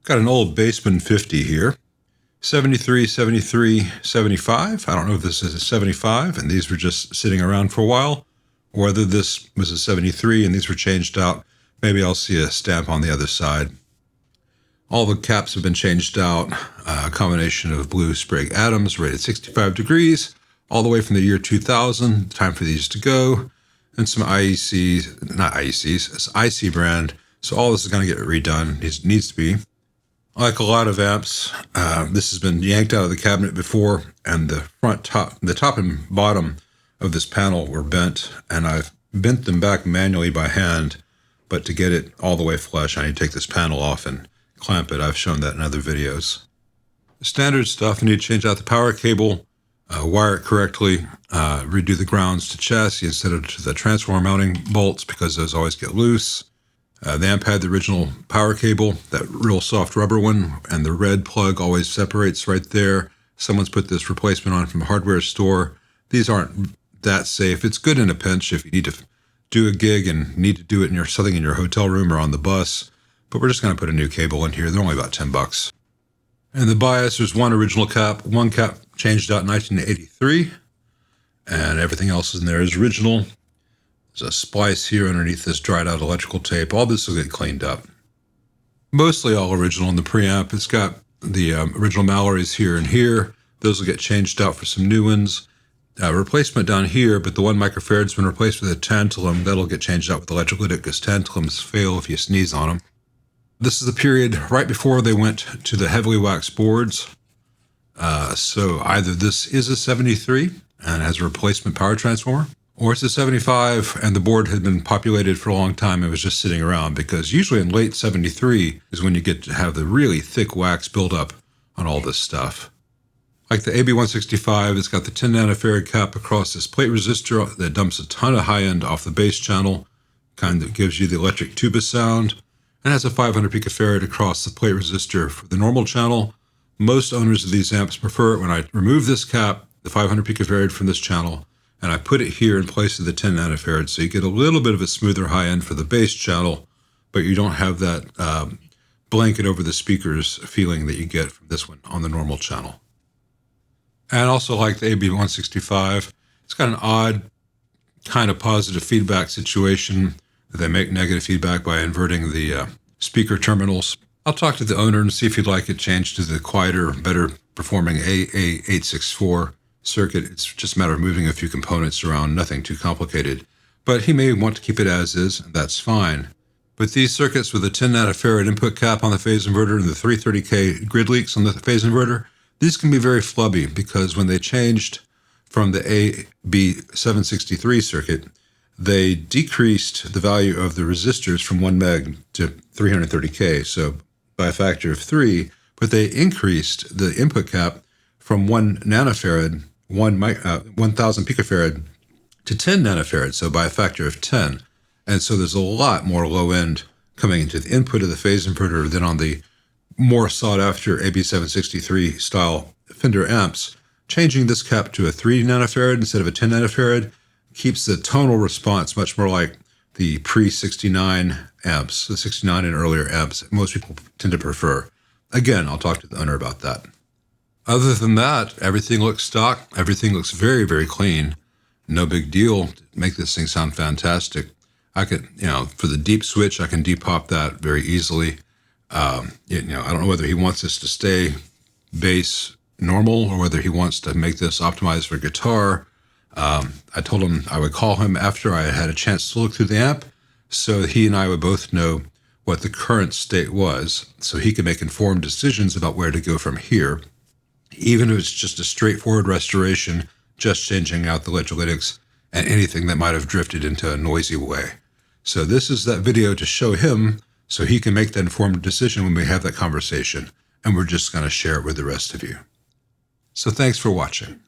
Got an old Bassman 50 here. 73, 73, 75. I don't know if this is a 75 and these were just sitting around for a while, or whether this was a 73 and these were changed out. Maybe I'll see a stamp on the other side. All the caps have been changed out. A combination of blue Sprague atoms rated 65 degrees, all the way from the year 2000. Time for these to go. And some IECs, not IECs, it's IC brand. So all this is going to get redone. It needs to be. Like a lot of amps, this has been yanked out of the cabinet before, and the top and bottom of this panel were bent, and I've bent them back manually by hand, but to get it all the way flush, I need to take this panel off and clamp it. I've shown that in other videos. Standard stuff, you need to change out the power cable, wire it correctly, redo the grounds to chassis instead of to the transformer mounting bolts because those always get loose. The amp had the original power cable, that real soft rubber one, and the red plug always separates right there. Someone's put this replacement on from a hardware store. These aren't that safe. It's good in a pinch if you need to do a gig and need to do it in something in your hotel room or on the bus. But we're just going to put a new cable in here. They're only about 10 bucks. And the bias, there's one original cap. One cap changed out in 1983. And everything else in there is original. There's a splice here underneath this dried out electrical tape. All this will get cleaned up. Mostly all original in the preamp. It's got the original Mallory's here and here. Those will get changed out for some new ones. Replacement down here, but the 1 microfarad's been replaced with a tantalum. That'll get changed out with electrolytic because tantalums fail if you sneeze on them. This is the period right before they went to the heavily waxed boards. So either this is a 73 and has a replacement power transformer, or it's a 75 and the board had been populated for a long time and was just sitting around, because usually in late 73 is when you get to have the really thick wax buildup on all this stuff. Like the AB165, it's got the 10 nanofarad cap across this plate resistor that dumps a ton of high end off the bass channel, kind of gives you the electric tuba sound, and has a 500 picofarad across the plate resistor for the normal channel. Most owners of these amps prefer it when I remove this cap, the 500 picofarad from this channel, and I put it here in place of the 10 nanofarad, so you get a little bit of a smoother high end for the bass channel, but you don't have that blanket over the speakers feeling that you get from this one on the normal channel. And also like the AB165, it's got an odd kind of positive feedback situation. They make negative feedback by inverting the speaker terminals. I'll talk to the owner and see if he'd like it changed to the quieter, better performing AA864 circuit. It's just a matter of moving a few components around, nothing too complicated. But he may want to keep it as is, and that's fine. But these circuits with a 10 nanofarad input cap on the phase inverter and the 330K grid leaks on the phase inverter, these can be very flubby, because when they changed from the AB763 circuit, they decreased the value of the resistors from 1 meg to 330K, so by a factor of 3, but they increased the input cap from 1 nanofarad, 1,000 picofarad to 10 nanofarad, so by a factor of 10. And so there's a lot more low end coming into the input of the phase inverter than on the more sought after AB763 style Fender amps. Changing this cap to a 3 nanofarad instead of a 10 nanofarad keeps the tonal response much more like the pre-69 amps, the 69 and earlier amps that most people tend to prefer. Again, I'll talk to the owner about that. Other than that, everything looks stock. Everything looks very, very clean. No big deal to make this thing sound fantastic. I could, for the deep switch, I can depup that very easily. I don't know whether he wants this to stay bass normal or whether he wants to make this optimized for guitar. I told him I would call him after I had a chance to look through the amp, so he and I would both know what the current state was, so he could make informed decisions about where to go from here. Even if it's just a straightforward restoration, just changing out the electrolytics and anything that might have drifted into a noisy way. So this is that video to show him so he can make that informed decision when we have that conversation, and we're just going to share it with the rest of you. So thanks for watching.